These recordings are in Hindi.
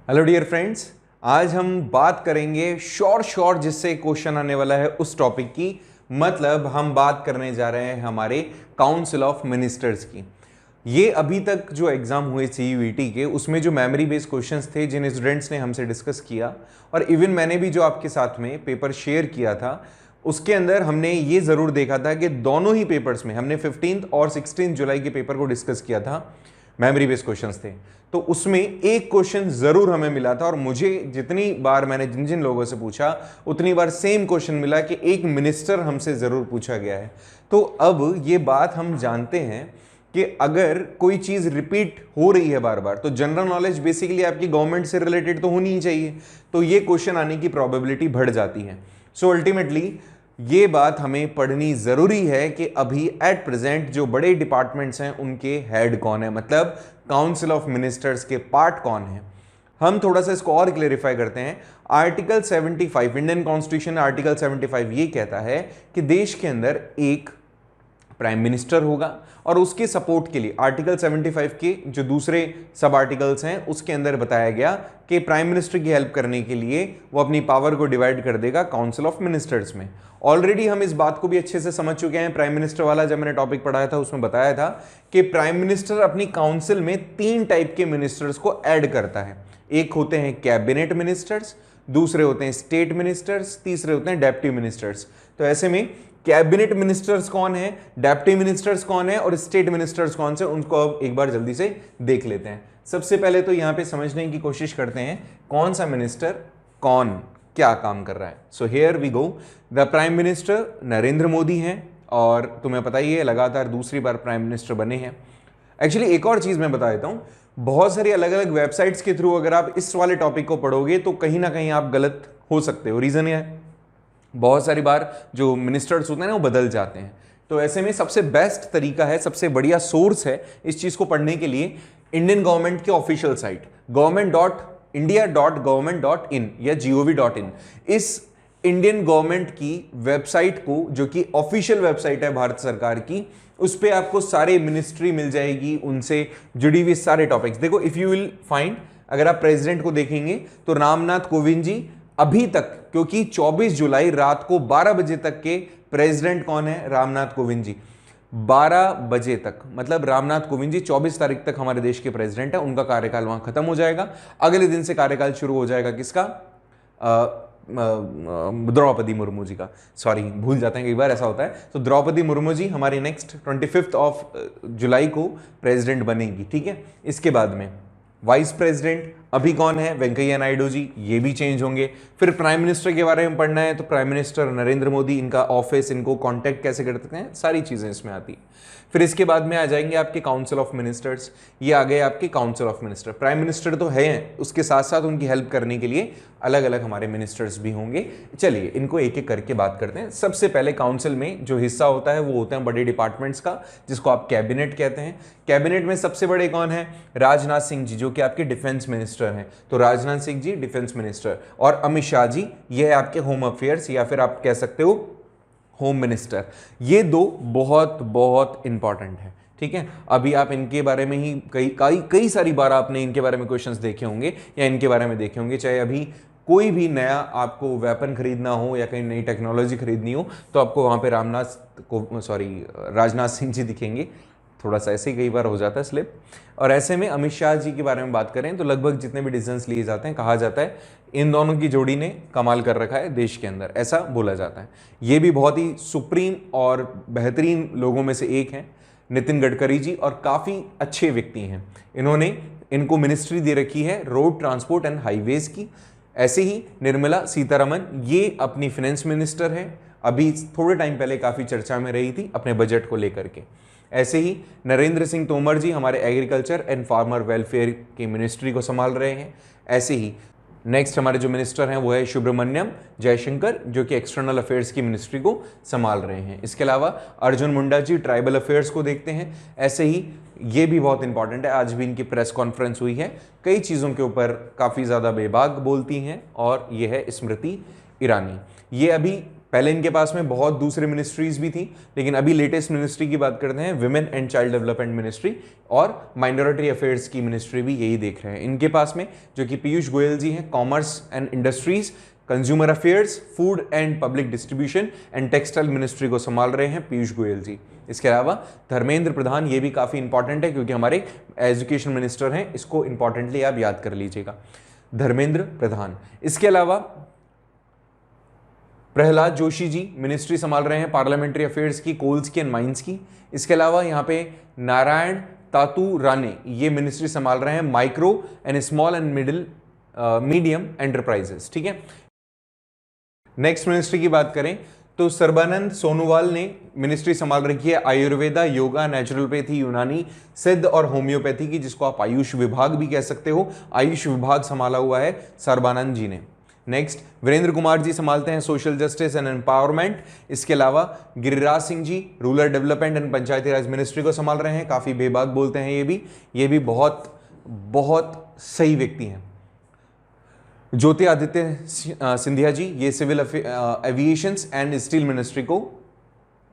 हेलो डियर फ्रेंड्स, आज हम बात करेंगे शॉर्ट जिससे क्वेश्चन आने वाला है उस टॉपिक की। मतलब हम बात करने जा रहे हैं हमारे काउंसिल ऑफ मिनिस्टर्स की। ये अभी तक जो एग्जाम हुए सीयूईटी के, उसमें जो मेमोरी बेस्ड क्वेश्चंस थे जिन स्टूडेंट्स ने हमसे डिस्कस किया, और इवन मैंने भी जो आपके साथ में पेपर शेयर किया था, उसके अंदर हमने ये जरूर देखा था कि दोनों ही पेपर्स में हमने 15 और 16 जुलाई के पेपर को डिस्कस किया था। मेमोरी बेस्ड क्वेश्चंस थे, तो उसमें एक क्वेश्चन जरूर हमें मिला था, और मुझे जितनी बार मैंने जिन जिन लोगों से पूछा उतनी बार सेम क्वेश्चन मिला कि एक मिनिस्टर हमसे जरूर पूछा गया है। तो अब ये बात हम जानते हैं कि अगर कोई चीज रिपीट हो रही है बार बार, तो जनरल नॉलेज बेसिकली आपकी गवर्नमेंट से रिलेटेड तो होनी ही चाहिए, तो ये क्वेश्चन आने की प्रोबेबिलिटी बढ़ जाती है। सो अल्टीमेटली ये बात हमें पढ़नी जरूरी है कि अभी एट प्रेजेंट जो बड़े डिपार्टमेंट्स हैं उनके हेड कौन है, मतलब काउंसिल ऑफ मिनिस्टर्स के पार्ट कौन है। हम थोड़ा सा इसको और क्लेरिफाई करते हैं। आर्टिकल 75 इंडियन कॉन्स्टिट्यूशन आर्टिकल 75 ये कहता है कि देश के अंदर एक प्राइम मिनिस्टर होगा, और उसके सपोर्ट के लिए आर्टिकल 75 के जो दूसरे सब आर्टिकल्स हैं उसके अंदर बताया गया कि प्राइम मिनिस्टर की हेल्प करने के लिए वो अपनी पावर को डिवाइड कर देगा काउंसिल ऑफ मिनिस्टर्स में। ऑलरेडी हम इस बात को भी अच्छे से समझ चुके हैं। प्राइम मिनिस्टर वाला जब मैंने टॉपिक पढ़ाया था उसमें बताया था कि प्राइम मिनिस्टर अपनी काउंसिल में 3 टाइप के मिनिस्टर्स को ऐड करता है। एक होते हैं कैबिनेट मिनिस्टर्स, दूसरे होते हैं स्टेट मिनिस्टर्स, तीसरे होते हैं डेप्टी मिनिस्टर्स। तो ऐसे में कैबिनेट मिनिस्टर्स कौन है, डेप्टी मिनिस्टर्स कौन है और स्टेट मिनिस्टर्स कौन से, उनको अब एक बार जल्दी से देख लेते हैं। सबसे पहले तो यहां पे समझने की कोशिश करते हैं कौन सा मिनिस्टर कौन क्या काम कर रहा है। So here we go. The prime minister Narendra Modi हैं, और तुम्हें पता ही है लगातार दूसरी बार प्राइम मिनिस्टर बने हैं। एक्चुअली एक और चीज मैं बता देता हूं, बहुत सारी अलग अलग वेबसाइट्स के थ्रू अगर आप इस वाले टॉपिक को पढ़ोगे तो कहीं ना कहीं आप गलत हो सकते हो। रीजन यह है, बहुत सारी बार जो मिनिस्टर्स होते हैं ना वो बदल जाते हैं। तो ऐसे में सबसे बेस्ट तरीका है, सबसे बढ़िया सोर्स है इस चीज को पढ़ने के लिए इंडियन गवर्नमेंट की ऑफिशियल साइट government.india.government.in या gov.in। इस इंडियन गवर्नमेंट की वेबसाइट को, जो कि ऑफिशियल वेबसाइट है भारत सरकार की, उस पे आपको सारे मिनिस्ट्री मिल जाएगी, उनसे जुड़ी हुई सारे टॉपिक्स। देखो, इफ यू विल फाइंड, अगर आप प्रेसिडेंट को देखेंगे तो रामनाथ कोविंद जी अभी तक, क्योंकि 24 जुलाई रात को 12 बजे तक के प्रेसिडेंट कौन है, रामनाथ कोविंद जी। 12 बजे तक, मतलब रामनाथ कोविंद जी 24 तारीख तक हमारे देश के प्रेसिडेंट है। उनका कार्यकाल वहां खत्म हो जाएगा, अगले दिन से कार्यकाल शुरू हो जाएगा किसका, द्रौपदी मुर्मू जी का। सॉरी, भूल जाते हैं, कई बार ऐसा होता है। तो द्रौपदी मुर्मू जी हमारी नेक्स्ट 25 ऑफ जुलाई को प्रेसिडेंट बनेगी, ठीक है। इसके बाद में वाइस प्रेसिडेंट अभी कौन है, वेंकैया नायडू जी, ये भी चेंज होंगे। फिर प्राइम मिनिस्टर के बारे में पढ़ना है तो प्राइम मिनिस्टर नरेंद्र मोदी, इनका ऑफिस, इनको कांटेक्ट कैसे करते हैं, सारी चीजें इसमें आती है। फिर इसके बाद में आ जाएंगे आपके काउंसिल ऑफ मिनिस्टर्स। ये आ गए आपके council of minister. Prime minister तो है, उसके साथ साथ उनकी हेल्प करने के लिए अलग अलग हमारे मिनिस्टर्स भी होंगे। चलिए इनको एक एक करके बात करते हैं। सबसे पहले काउंसिल में जो हिस्सा होता है वो होते हैं बड़े डिपार्टमेंट्स का, जिसको आप कैबिनेट कहते हैं। कैबिनेट में सबसे बड़े कौन है, राजनाथ सिंह जी, जो कि आपके डिफेंस मिनिस्टर हैं। तो राजनाथ सिंह जी डिफेंस मिनिस्टर, और अमित शाह जी ये है आपके होम अफेयर्स, या फिर आप कह सकते हो होम मिनिस्टर। ये दो बहुत बहुत इंपॉर्टेंट है, ठीक है। अभी आप इनके बारे में ही कई सारी बार आपने इनके बारे में क्वेश्चंस देखे होंगे या इनके बारे में देखे होंगे। चाहे अभी कोई भी नया आपको वेपन खरीदना हो या कहीं नई टेक्नोलॉजी खरीदनी हो तो आपको वहां पे राजनाथ सिंह जी दिखेंगे। थोड़ा सा ऐसे ही कई बार हो जाता है स्लिप। और ऐसे में अमित शाह जी के बारे में बात करें तो लगभग जितने भी डिसीजंस लिए जाते हैं, कहा जाता है इन दोनों की जोड़ी ने कमाल कर रखा है देश के अंदर, ऐसा बोला जाता है। ये भी बहुत ही सुप्रीम और बेहतरीन लोगों में से एक हैं, नितिन गडकरी जी, और काफ़ी अच्छे व्यक्ति हैं। इनको मिनिस्ट्री दे रखी है रोड ट्रांसपोर्ट एंड हाईवेज की। ऐसे ही निर्मला सीतारमन, ये अपनी फाइनेंस मिनिस्टर है, अभी थोड़े टाइम पहले काफ़ी चर्चा में रही थी अपने बजट को लेकर के। ऐसे ही नरेंद्र सिंह तोमर जी हमारे एग्रीकल्चर एंड फार्मर वेलफेयर की मिनिस्ट्री को संभाल रहे हैं। ऐसे ही नेक्स्ट हमारे जो मिनिस्टर हैं वो है सुब्रमण्यम जयशंकर, जो कि एक्सटर्नल अफेयर्स की मिनिस्ट्री को संभाल रहे हैं। इसके अलावा अर्जुन मुंडा जी ट्राइबल अफेयर्स को देखते हैं। ऐसे ही ये भी बहुत इंपॉर्टेंट है, आज भी इनकी प्रेस कॉन्फ्रेंस हुई है, कई चीज़ों के ऊपर काफ़ी ज़्यादा बेबाक बोलती हैं, और ये है स्मृति ईरानी। ये अभी पहले इनके पास में बहुत दूसरे मिनिस्ट्रीज भी थी, लेकिन अभी लेटेस्ट मिनिस्ट्री की बात करते हैं women and child development ministry, और माइनॉरिटी अफेयर्स की मिनिस्ट्री भी यही देख रहे हैं इनके पास में, जो कि पीयूष गोयल जी हैं। Commerce and industries, consumer affairs, food and public distribution and textile ministry को संभाल रहे हैं पीयूष गोयल जी। इसके अलावा धर्मेंद्र प्रधान, ये भी काफ़ी इंपॉर्टेंट है क्योंकि हमारे एजुकेशन मिनिस्टर हैं, इसको इंपॉर्टेंटली आप याद कर लीजिएगा, धर्मेंद्र प्रधान। इसके अलावा प्रहलाद जोशी जी मिनिस्ट्री संभाल रहे हैं पार्लियामेंट्री अफेयर्स की, कोल्स की एंड माइंस की। इसके अलावा यहाँ पे नारायण तातू राणे, ये मिनिस्ट्री संभाल रहे हैं micro and small and medium enterprises, ठीक है। नेक्स्ट मिनिस्ट्री की बात करें तो सर्बानंद सोनोवाल ने मिनिस्ट्री संभाल रखी है आयुर्वेदा, योगा, नेचुरोपैथी, यूनानी, सिद्ध और होम्योपैथी की, जिसको आप आयुष विभाग भी कह सकते हो। आयुष विभाग संभाला हुआ है सर्बानंद जी ने। नेक्स्ट वीरेंद्र कुमार जी संभालते हैं सोशल जस्टिस एंड एम्पावरमेंट। इसके अलावा Giriraj Singh ji rural development and panchayati raj ministry को संभाल रहे हैं, काफ़ी बेबाक बोलते हैं ये भी बहुत बहुत सही व्यक्ति हैं। ज्योतिरादित्य सिंधिया जी, ये civil aviations and steel ministry को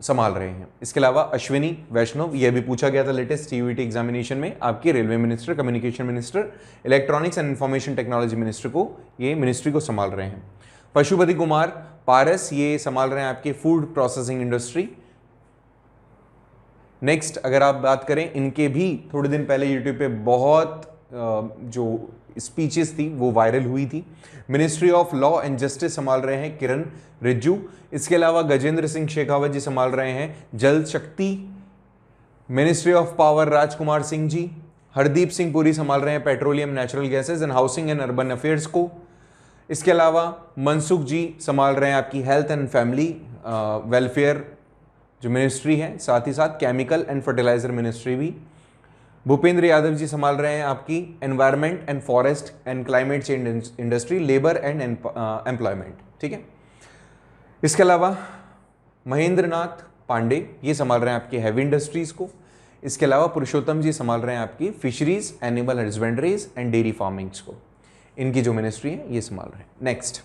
संभाल रहे हैं। इसके अलावा अश्विनी वैष्णव, यह भी पूछा गया था लेटेस्ट टीयूटी एग्जामिनेशन में, आपके railway minister, communication minister, electronics and information technology minister को, ये मिनिस्ट्री को संभाल रहे हैं। पशुपति कुमार पारस, ये संभाल रहे हैं आपके फूड प्रोसेसिंग इंडस्ट्री। नेक्स्ट अगर आप बात करें, इनके भी थोड़े दिन पहले यूट्यूब पे बहुत जो स्पीचेस थी वो वायरल हुई थी। Ministry of law and justice संभाल रहे हैं किरण रिज्जू। इसके अलावा गजेंद्र सिंह शेखावत जी संभाल रहे हैं जल शक्ति। Ministry of power Rajkumar Singh ji. Hardeep Singh Puri संभाल रहे हैं petroleum, natural gases and housing and urban affairs को। इसके अलावा मनसुख जी संभाल रहे हैं आपकी हेल्थ एंड फैमिली वेलफेयर जो मिनिस्ट्री है, साथ ही साथ केमिकल एंड फर्टिलाइजर मिनिस्ट्री भी। भूपेंद्र यादव जी संभाल रहे हैं आपकी environment and forest and climate change industry, labour and employment, ठीक है। इसके अलावा महेंद्र नाथ पांडे, ये संभाल रहे हैं आपकी हैवी इंडस्ट्रीज को। इसके अलावा पुरुषोत्तम जी संभाल रहे हैं आपकी fisheries, animal हस्बेंड्रीज and dairy farmings को। इनकी जो मिनिस्ट्री है ये संभाल रहे हैं। Next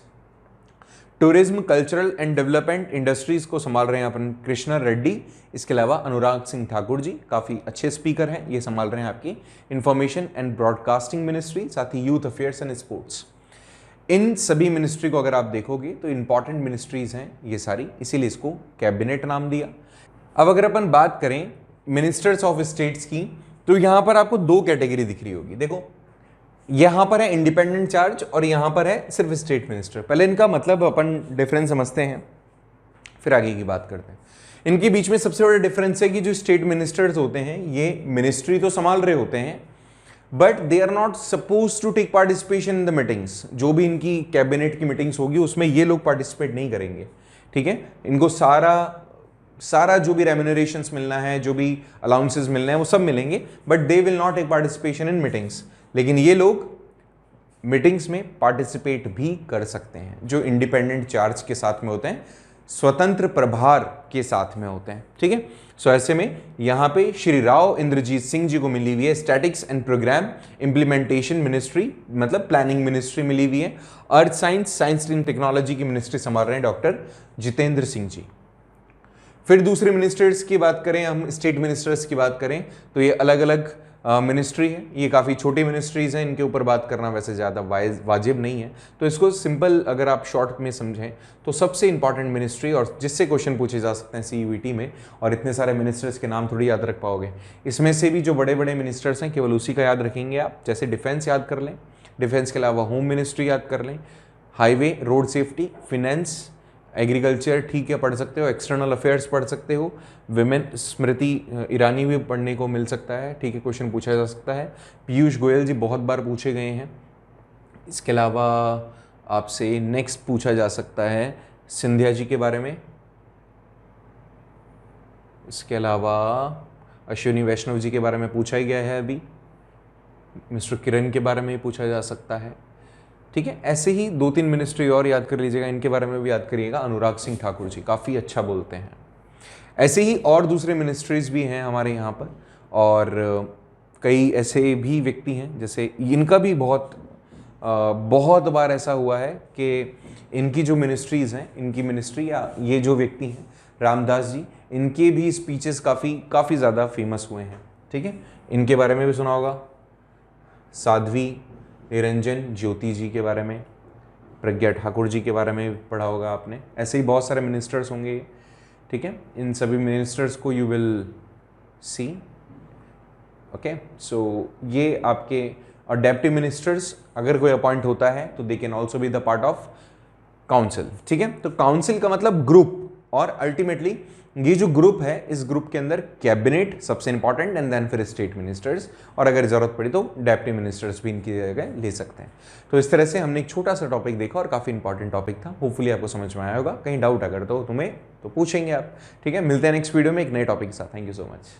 tourism, cultural and development industries को संभाल रहे हैं अपन कृष्णा रेड्डी। इसके अलावा अनुराग सिंह ठाकुर जी काफ़ी अच्छे स्पीकर हैं, ये संभाल रहे हैं आपकी इंफॉर्मेशन एंड ब्रॉडकास्टिंग मिनिस्ट्री, साथ ही यूथ अफेयर्स एंड स्पोर्ट्स। इन सभी मिनिस्ट्री को अगर आप देखोगे तो इंपॉर्टेंट मिनिस्ट्रीज हैं ये सारी, इसीलिए इसको कैबिनेट नाम दिया। अब अगर अपन बात करें मिनिस्टर्स ऑफ स्टेट्स की, तो यहाँ पर आपको दो कैटेगरी दिख रही होगी। देखो यहाँ पर है इंडिपेंडेंट चार्ज और यहाँ पर है सिर्फ स्टेट मिनिस्टर। पहले इनका मतलब अपन डिफरेंस समझते हैं, फिर आगे की बात करते हैं। इनके बीच में सबसे बड़ा डिफरेंस है कि जो स्टेट मिनिस्टर्स होते हैं ये मिनिस्ट्री तो संभाल रहे होते हैं, but they are not suppose to take participation in the meetings. जो भी इनकी कैबिनेट की मीटिंग्स होगी उसमें ये लोग पार्टिसिपेट नहीं करेंगे, ठीक है। इनको सारा जो भी रेम्यूनरेशंस मिलना है, जो भी अलाउंसेस मिलना है, वो सब मिलेंगे, but they will not take participation in meetings. लेकिन ये लोग मीटिंग्स में पार्टिसिपेट भी कर सकते हैं, जो इंडिपेंडेंट चार्ज के साथ में होते हैं, स्वतंत्र प्रभार के साथ में होते हैं, ठीक है। सो ऐसे में यहाँ पे श्री राव इंद्रजीत सिंह जी को मिली हुई है statistics and programme implementation ministry, मतलब प्लानिंग मिनिस्ट्री मिली हुई है। अर्थ साइंस एंड टेक्नोलॉजी की मिनिस्ट्री संभाल रहे हैं डॉक्टर जितेंद्र सिंह जी। फिर दूसरे मिनिस्टर्स की बात करें, हम स्टेट मिनिस्टर्स की बात करें तो ये अलग अलग मिनिस्ट्री है, ये काफ़ी छोटी मिनिस्ट्रीज़ हैं, इनके ऊपर बात करना वैसे ज़्यादा वाजिब नहीं है। तो इसको सिंपल अगर आप शॉर्ट में समझें तो सबसे इंपॉर्टेंट मिनिस्ट्री, और जिससे क्वेश्चन पूछे जा सकते हैं CUET में, और इतने सारे मिनिस्टर्स के नाम थोड़ी याद रख पाओगे, इसमें से भी जो बड़े बड़े मिनिस्टर्स हैं केवल उसी का याद रखेंगे आप। जैसे डिफेंस याद कर लें, डिफेंस के अलावा होम मिनिस्ट्री याद कर लें, highway road safety, finance, agriculture ठीक है पढ़ सकते हो, एक्सटर्नल अफेयर्स पढ़ सकते हो, विमेन स्मृति ईरानी भी पढ़ने को मिल सकता है, ठीक है, क्वेश्चन पूछा जा सकता है। पीयूष गोयल जी बहुत बार पूछे गए हैं। इसके अलावा आपसे नेक्स्ट पूछा जा सकता है सिंधिया जी के बारे में। इसके अलावा अश्विनी वैष्णव जी के बारे में पूछा ही गया है, अभी मिस्टर किरण के बारे में पूछा जा सकता है, ठीक है। ऐसे ही 2-3 मिनिस्ट्री और याद कर लीजिएगा, इनके बारे में भी याद करिएगा। अनुराग सिंह ठाकुर जी काफ़ी अच्छा बोलते हैं। ऐसे ही और दूसरे मिनिस्ट्रीज भी हैं हमारे यहाँ पर, और कई ऐसे भी व्यक्ति हैं जैसे इनका भी बहुत बहुत बार ऐसा हुआ है कि इनकी जो मिनिस्ट्रीज़ हैं, इनकी मिनिस्ट्री या ये जो व्यक्ति हैं रामदास जी, इनके भी स्पीचेस काफ़ी ज़्यादा फेमस हुए हैं। ठीक है, इनके बारे में भी सुना होगा, साध्वी निरंजन ज्योति जी के बारे में, प्रज्ञा ठाकुर जी के बारे में पढ़ा होगा आपने। ऐसे ही बहुत सारे मिनिस्टर्स होंगे। ठीक है, इन सभी मिनिस्टर्स को यू विल सी। ओके, सो ये आपके और डेप्टी मिनिस्टर्स अगर कोई अपॉइंट होता है तो they can also be the part of council. ठीक है, तो काउंसिल का मतलब ग्रुप, और अल्टीमेटली ये जो ग्रुप है, इस ग्रुप के अंदर कैबिनेट सबसे इंपॉर्टेंट एंड देन फिर स्टेट मिनिस्टर्स, और अगर जरूरत पड़ी तो डेप्टी मिनिस्टर्स भी इनकी जगह ले सकते हैं। तो इस तरह से हमने एक छोटा सा टॉपिक देखा और काफी इंपॉर्टेंट टॉपिक था। होपफुली आपको समझ में आया होगा। कहीं डाउट अगर तो तुम्हें तो पूछेंगे आप। ठीक है, मिलते हैं नेक्स्ट वीडियो में एक नए टॉपिक के साथ। Thank you so much.